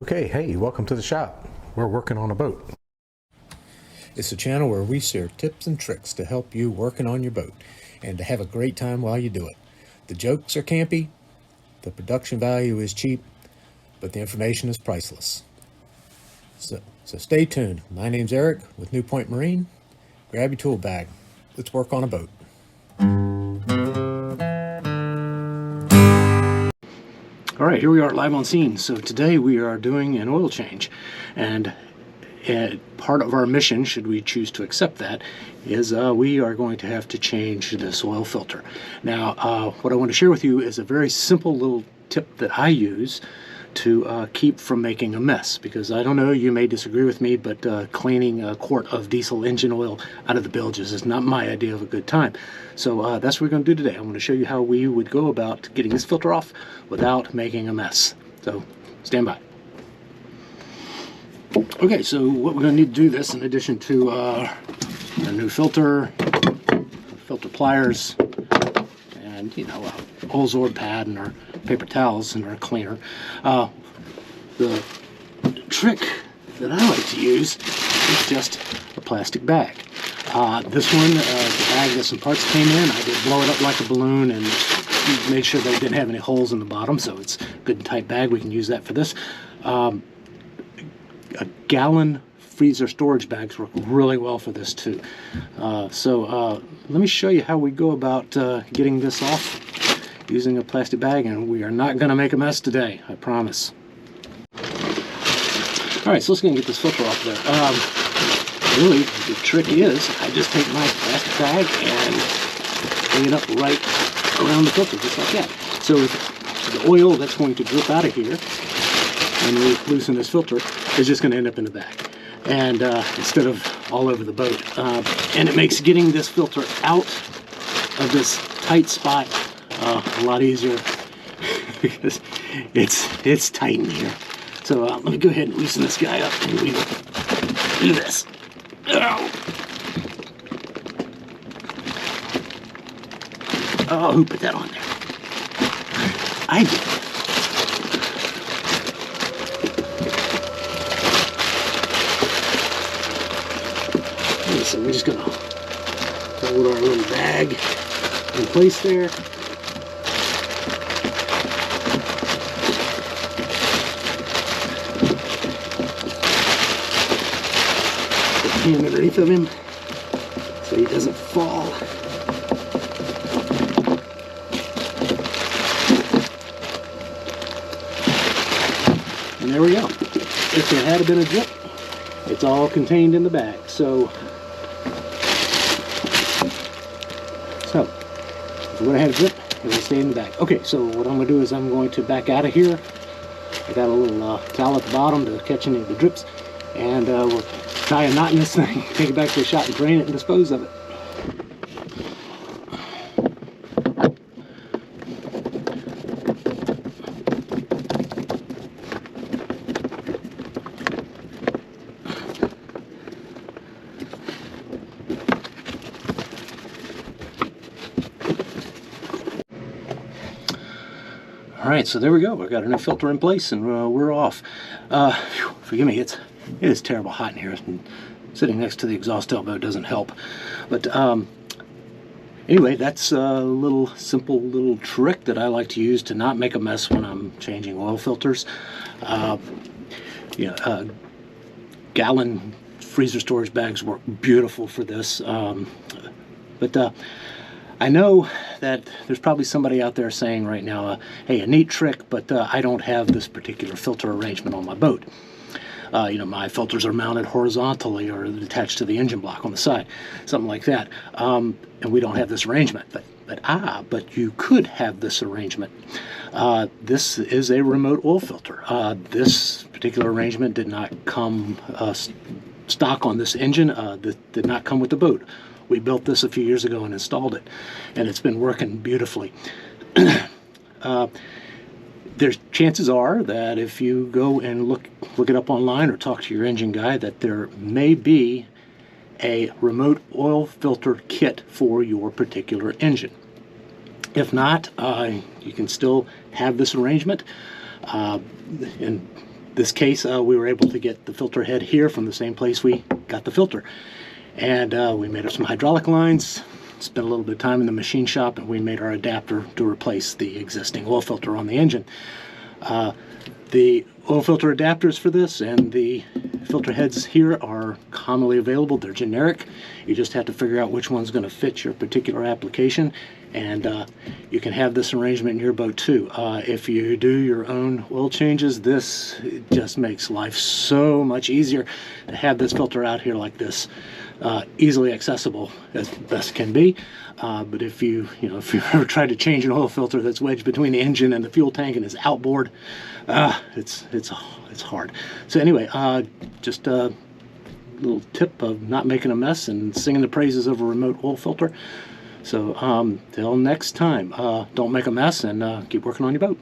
Okay, hey, welcome to the shop. We're working on a boat. It's a channel where we share tips and tricks to help you working on your boat and to have a great time while you do it. The jokes are campy, the production value is cheap, but the information is priceless. So stay tuned. My name's Eric with New Point Marine. Grab your tool bag. Let's work on a boat. All right, here we are live on scene. So today we are doing an oil change, and part of our mission, should we choose to accept that, is we are going to have to change this oil filter. Now, what I want to share with you is a very simple little tip that I use to keep from making a mess, because I don't know, you may disagree with me, but cleaning a quart of diesel engine oil out of the bilges is not my idea of a good time. So that's what we're going to do today. I'm going to show you how we would go about getting this filter off without making a mess. So stand by. Okay, so what we're going to need to do this, in addition to a new filter, filter pliers, and Olzor pad and our paper towels and our cleaner. The trick that I like to use is just a plastic bag. This one, the bag that some parts came in, I did blow it up like a balloon and made sure that it didn't have any holes in the bottom, so it's a good and tight bag. We can use that for this. A gallon freezer storage bags work really well for this too. So let me show you how we go about getting this off using a plastic bag, and we are not going to make a mess today, I promise. Alright, so let's go and get this filter off there. Really, the trick is I just take my plastic bag and bring it up right around the filter, just like that. So the oil that's going to drip out of here and we loosen this filter is just going to end up in the bag, and instead of all over the boat. And it makes getting this filter out of this tight spot a lot easier because it's tight in here. So let me go ahead and loosen this guy up and we will do this. Ow. Oh, who put that on there? I did. Okay, so we're just gonna hold our little bag in place there. Underneath of him so he doesn't fall. And there we go. If there had been a drip, it's all contained in the bag. So if we would have had a drip, it would stay in the bag. Okay, so what I'm going to do is I'm going to back out of here. I got a little towel at the bottom to catch any of the drips, and we'll tie a knot in this thing, take it back to the shop and drain it and dispose of it. Alright, so there we go. We've got a new filter in place and we're off. Forgive me, it is terrible hot in here. Sitting next to the exhaust elbow doesn't help. But anyway, that's a simple little trick that I like to use to not make a mess when I'm changing oil filters. Gallon freezer storage bags work beautiful for this. But I know that there's probably somebody out there saying right now, hey, a neat trick, but I don't have this particular filter arrangement on my boat. My filters are mounted horizontally or attached to the engine block on the side, something like that. And we don't have this arrangement, but you could have this arrangement. This is a remote oil filter. This particular arrangement did not come stock on this engine. This did not come with the boat. We built this a few years ago and installed it, and it's been working beautifully. There's chances are that if you go and look it up online or talk to your engine guy, that there may be a remote oil filter kit for your particular engine. If not, you can still have this arrangement. And this case, we were able to get the filter head here from the same place we got the filter. And we made up some hydraulic lines, spent a little bit of time in the machine shop, and we made our adapter to replace the existing oil filter on the engine. The oil filter adapters for this and the filter heads here are commonly available. They're generic. You just have to figure out which one's going to fit your particular application, and you can have this arrangement in your boat too. If you do your own oil changes, this just makes life so much easier to have this filter out here like this, easily accessible as best can be. But if you ever try to change an oil filter that's wedged between the engine and the fuel tank and is outboard, it's hard. So anyway, just a little tip of not making a mess and singing the praises of a remote oil filter. So till next time, don't make a mess and keep working on your boat.